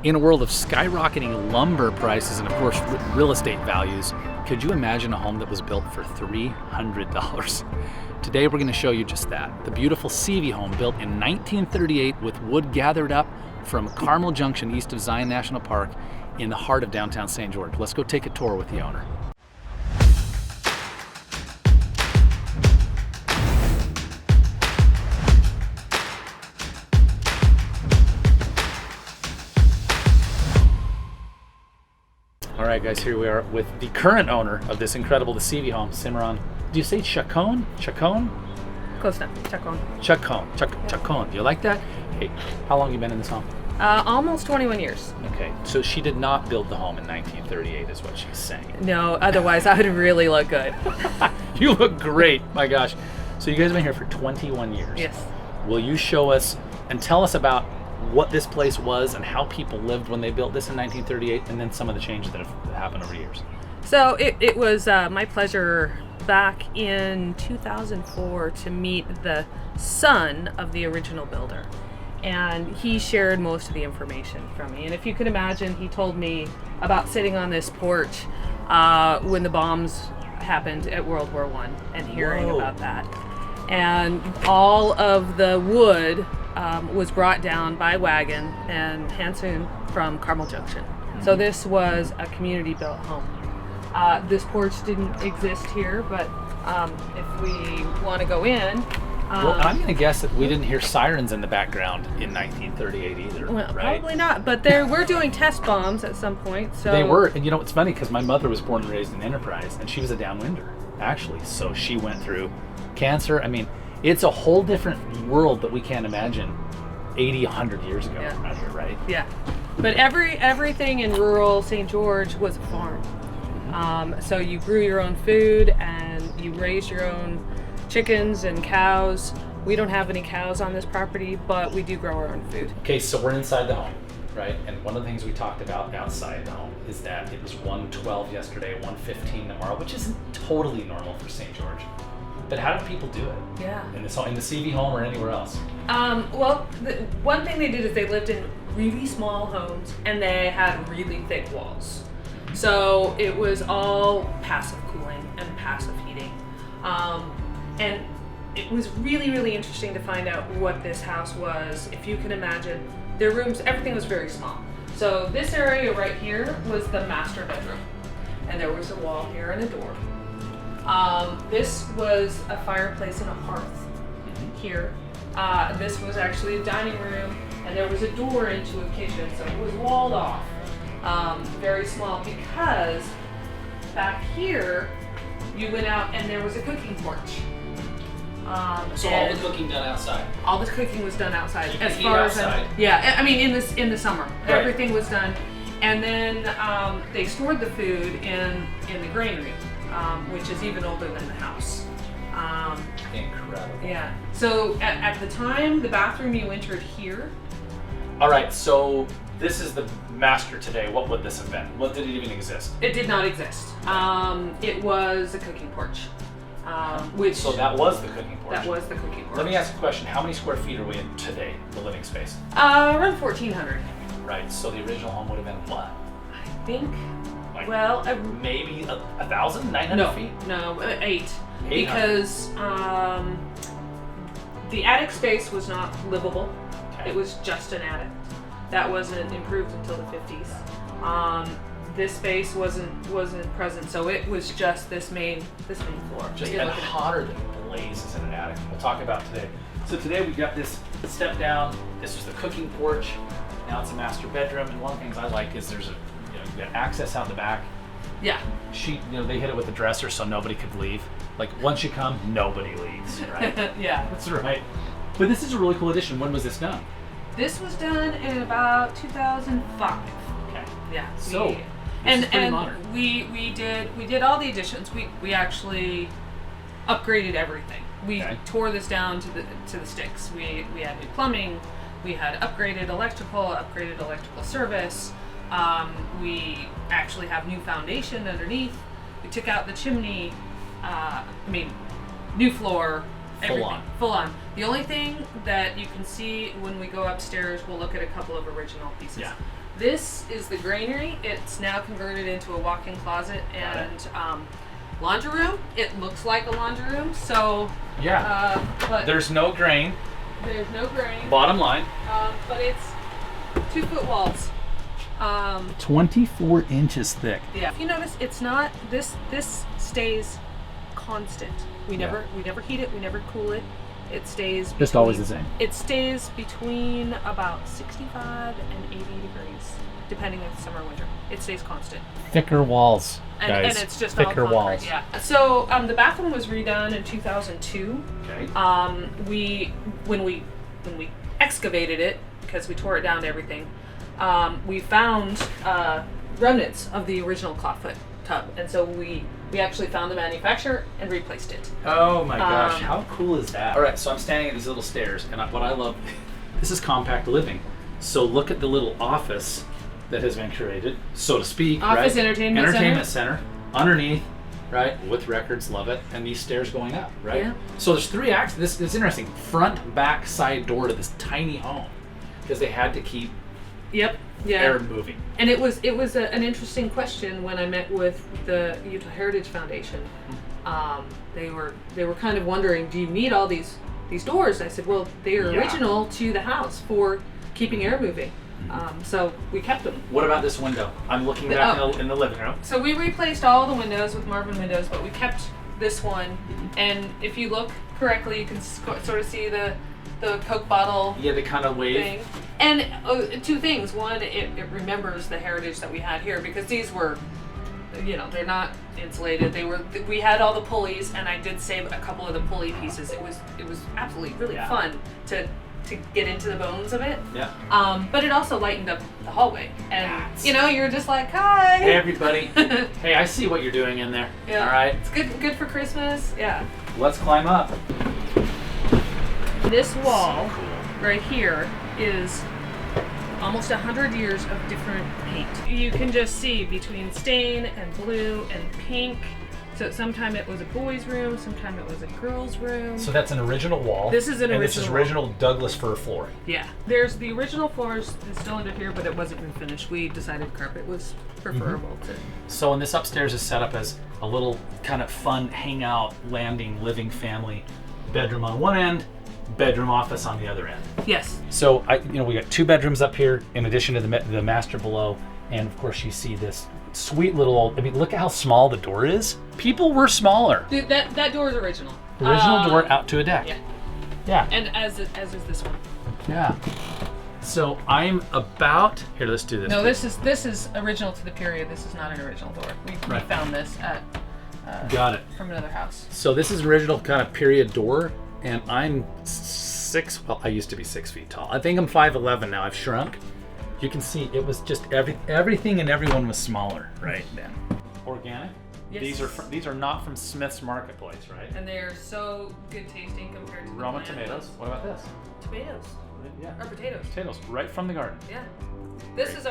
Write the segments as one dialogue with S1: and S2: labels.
S1: In a world of skyrocketing lumber prices and, of course, real estate values, could you imagine a home that was built for $300? Today, we're going to show you just that. The beautiful Sevy Home, built in 1938 with wood gathered up from Carmel Junction, east of Zion National Park, in the heart of downtown St. George. Let's go take a tour with the owner. All right, guys, here we are with the current owner of this incredible, the Sevy Home, Simran. Do you say Chacon? Chacon?
S2: Close enough. Chacon.
S1: Chacon. Chacon. Do you like that? Hey, how long have you been in this home?
S2: Almost 21 years.
S1: Okay, so she did not build the home in 1938, is what she's saying.
S2: No, otherwise I would really look good.
S1: You look great, my gosh. So you guys have been here for 21 years.
S2: Yes.
S1: Will you show us and tell us about what this place was and how people lived when they built this in 1938, and then some of the changes that have happened over the years?
S2: So it was my pleasure back in 2004 to meet the son of the original builder. And he shared most of the information from me. And if you could imagine, he told me about sitting on this porch when the bombs happened at World War I and hearing about that. And all of the wood was brought down by wagon and hand-sewn from Carmel Junction. So this was a community-built home. This porch didn't exist here, but if we want to go in...
S1: well, I'm going to guess that we didn't hear sirens in the background in 1938 either,
S2: well,
S1: right?
S2: Probably not, but they were doing test bombs at some point. So
S1: they were, and you know, it's funny because my mother was born and raised in Enterprise, and she was a downwinder, actually. So she went through cancer. I mean, it's a whole different world that we can't imagine 80, 100 years ago out here, right?
S2: Yeah. But everything in rural St. George was a farm. So you grew your own food and you raised your own chickens and cows. We don't have any cows on this property, but we do grow our own food. Okay, so we're inside the home, right? And one of the things we talked about outside the home is that it was 112 yesterday, 115 tomorrow, which isn't totally normal for St. George. But how do people do it? Yeah. In the Sevy Home or anywhere else? Well, one thing they did is they lived in really small homes and they had really thick walls. So it was all passive cooling and passive heating. And it was really, really interesting to find out what this house was. If you can imagine, their rooms, everything was very small. So this area right here was the master bedroom. And there was a wall here and a door. This was a fireplace and a hearth here. This was actually a dining room, and there was a door into a kitchen, so it was walled off. Very small, because back here you went out and there was a cooking porch.
S1: So all the cooking done outside?
S2: All the cooking was done outside.
S1: You as far outside.
S2: Yeah, I mean in the summer.
S1: Right.
S2: Everything was done. And then they stored the food in the granary, which is even older than the house.
S1: Incredible.
S2: Yeah. So at the time, the bathroom you entered here.
S1: All right, so this is the master today. What would this have been? What did it even exist?
S2: It did not exist. It was a cooking porch. Which
S1: so that was the cooking porch.
S2: That was the cooking porch.
S1: Let me ask a question. How many square feet are we in today, the living space?
S2: Around 1,400.
S1: Right, so the original home would have been what?
S2: I think,
S1: like
S2: well...
S1: maybe 1,000, 900 feet?
S2: No, 8. Because the attic space was not livable. Okay. It was just an attic. That wasn't improved until the 50s. This space wasn't present, so it was just this main floor.
S1: Just and hotter than blazes in an attic. We'll talk about today. So today we got this step down. This was the cooking porch. Now it's a master bedroom, and one of the things I like is there's you got access out the back.
S2: Yeah.
S1: They hit it with a dresser so nobody could leave. Like once you come, nobody leaves, right?
S2: Yeah.
S1: That's right. But this is a really cool addition. When was this done?
S2: This was done in about 2005.
S1: Okay.
S2: Yeah.
S1: So this is pretty modern.
S2: We did all the additions. We actually upgraded everything. We tore this down to the sticks. We had new plumbing. We had upgraded electrical service. We actually have new foundation underneath. We took out the chimney. New floor. Everything. Full on. The only thing that you can see when we go upstairs, we'll look at a couple of original pieces.
S1: Yeah.
S2: This is the granary. It's now converted into a walk-in closet and laundry room. It looks like a laundry room, so
S1: Yeah.
S2: but
S1: There's no grain.
S2: there's no grain.
S1: Bottom line.
S2: But it's 2-foot walls.
S1: 24 inches thick.
S2: Yeah. If you notice, it's not this stays constant. We never heat it. We never cool it. It stays
S1: Just always the same.
S2: It stays between about 65 and 80 degrees, depending on summer or winter. It stays constant.
S1: Thicker walls,
S2: And,
S1: guys.
S2: and it's just
S1: thicker
S2: all concrete,
S1: walls.
S2: Yeah. So the bathroom was redone in 2002.
S1: Okay.
S2: When we excavated it, because we tore it down to everything, we found remnants of the original clawfoot tub, and so we actually found the manufacturer and replaced it.
S1: Oh my gosh, how cool is that? All right, so I'm standing at these little stairs, and what I love, this is compact living. So look at the little office that has been created, so to speak.
S2: Office,
S1: right?
S2: entertainment
S1: center. Underneath, right, with records, love it, and these stairs going up, right?
S2: Yeah.
S1: So there's 3 acts. This is interesting. Front, back, side door to this tiny home, because they had to keep
S2: Yep. Yeah.
S1: air moving.
S2: And it was an interesting question when I met with the Utah Heritage Foundation. They were kind of wondering, do you need all these doors? I said, well, they are original to the house for keeping air moving. So we kept them.
S1: What about this window? I'm looking back in the living room.
S2: So we replaced all the windows with Marvin windows, but we kept this one. And if you look correctly, you can sort of see the Coke bottle.
S1: Yeah, they kind of wave.
S2: Thing. And 2 things. One, it remembers the heritage that we had here, because these were, they're not insulated. We had all the pulleys, and I did save a couple of the pulley pieces. It was absolutely really fun to get into the bones of it.
S1: Yeah.
S2: But it also lightened up the hallway, and you're just like, hi.
S1: Hey everybody. Hey, I see what you're doing in there.
S2: Yeah.
S1: All right.
S2: It's good for Christmas. Yeah.
S1: Let's climb up.
S2: This wall right here is almost 100 years of different paint. You can just see between stain and blue and pink. So sometime it was a boys' room, sometime it was a girls' room.
S1: So that's an original wall.
S2: This is an original.
S1: And this is original Douglas fir flooring.
S2: Yeah. There's the original floors is still under here, but it wasn't been finished. We decided carpet was preferable to.
S1: So, and this upstairs is set up as a little kind of fun hangout, landing, living family bedroom on one end, bedroom office on the other end.
S2: Yes.
S1: So we got 2 bedrooms up here in addition to the master below, and of course you see this sweet little. Look at how small the door is. People were smaller.
S2: Dude, that door is original.
S1: Original door out to a deck.
S2: Yeah.
S1: Yeah.
S2: And as is this one.
S1: Yeah. So I'm about here. Let's do this.
S2: No, this is original to the period. This is not an original door. We found this at.
S1: Got it.
S2: From another house.
S1: So this is original kind of period door. And I'm 6. Well, I used to be 6 feet tall. I think I'm 5'11" now. I've shrunk. You can see it was just everything and everyone was smaller right then. Organic.
S2: Yes.
S1: These are not from Smith's Marketplace, right?
S2: And they're so good tasting compared to the
S1: Roma
S2: plant
S1: tomatoes.
S2: ones.
S1: What about this?
S2: Tomatoes.
S1: Yeah.
S2: Or potatoes.
S1: Potatoes right from the garden.
S2: Yeah. This is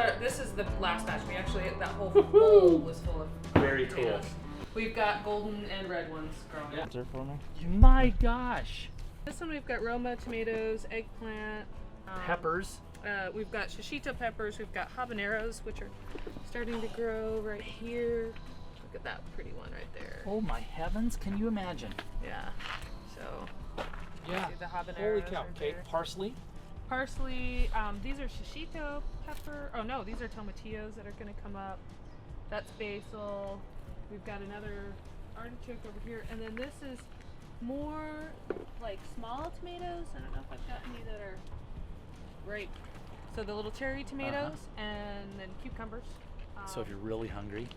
S2: the last batch. We actually that whole bowl was full of
S1: Very
S2: potatoes.
S1: cool.
S2: We've got golden and red ones growing.
S1: Yeah. My gosh.
S2: This one we've got Roma tomatoes, eggplant,
S1: Peppers.
S2: We've got shishito peppers. We've got habaneros, which are starting to grow right here. Look at that pretty one right there.
S1: Oh my heavens! Can you imagine?
S2: Yeah. So.
S1: Yeah.
S2: See the habaneros.
S1: Holy cow!
S2: right
S1: Okay,
S2: there.
S1: parsley.
S2: Parsley. These are shishito pepper. Oh no, these are tomatillos that are going to come up. That's basil. We've got another artichoke over here, and then this is more like small tomatoes. I don't know if I've got any that are ripe. So the little cherry tomatoes and then cucumbers.
S1: So if you're really hungry,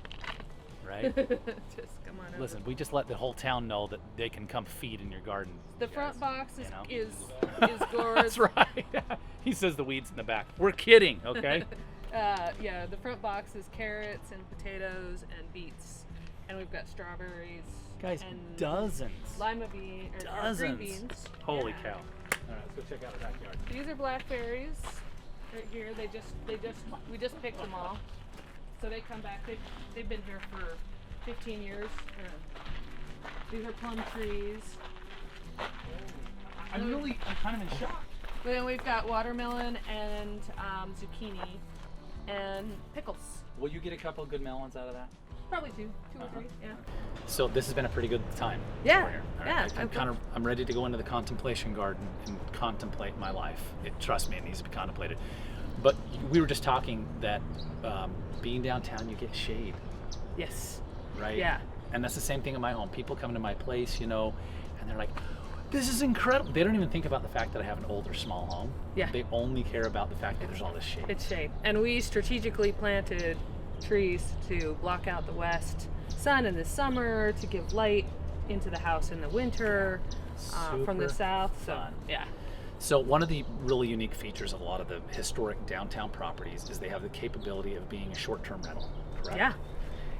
S1: right?
S2: Just come on over.
S1: Listen, we just let the whole town know that they can come feed in your garden.
S2: The front box is
S1: That's
S2: gorgeous.
S1: right. He says the weeds in the back. We're kidding, okay?
S2: Yeah, the front box is carrots and potatoes and beets, and we've got strawberries.
S1: Guys,
S2: and
S1: dozens.
S2: lima bean or
S1: Dozens.
S2: green beans.
S1: Holy
S2: Yeah.
S1: cow! All right, let's go check out the backyard.
S2: These are blackberries right here. We just picked them all. So they come back. They've been here for 15 years. These are plum trees.
S1: I'm kind of in shock.
S2: But then we've got watermelon and zucchini. And pickles.
S1: Will you get a couple of good melons out of that?
S2: Probably two or three. Yeah.
S1: So this has been a pretty good time.
S2: Yeah,
S1: All right,
S2: yeah,
S1: I'm ready to go into the contemplation garden and contemplate my life. Trust me, it needs to be contemplated. But we were just talking that being downtown, you get shade,
S2: Yes.
S1: right?
S2: Yeah.
S1: And that's the same thing in my home. People come to my place, and they're like, "This is incredible." They don't even think about the fact that I have an older, small home.
S2: Yeah.
S1: They only care about the fact that there's all this shade.
S2: It's shade. And we strategically planted trees to block out the west sun in the summer, to give light into the house in the winter from the
S1: Super
S2: south. So,
S1: fun.
S2: yeah.
S1: So one of the really unique features of a lot of the historic downtown properties is they have the capability of being a short-term rental, correct?
S2: Yeah.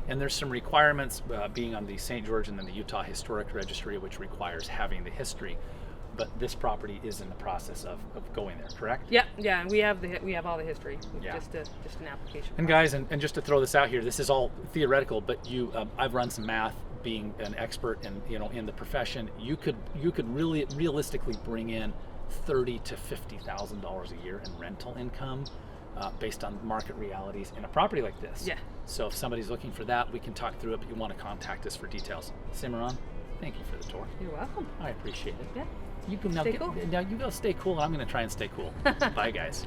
S1: And there's some requirements being on the St. George and then the Utah Historic Registry, which requires having the history. But this property is in the process of going there, correct?
S2: Yeah, yeah, and we have all the history.
S1: Yeah.
S2: Just an application.
S1: And guys, and just to throw this out here, this is all theoretical, but I've run some math. Being an expert in the profession, you could really realistically bring in $30,000 to $50,000 a year in rental income based on market realities in a property like this.
S2: Yeah.
S1: So if somebody's looking for that, we can talk through it, but you want to contact us for details. Cimarron, thank you for the tour.
S2: You're welcome.
S1: I appreciate it.
S2: Yeah.
S1: You can now
S2: Stay cool.
S1: now you go stay cool, and I'm going to try and stay cool. Bye, guys.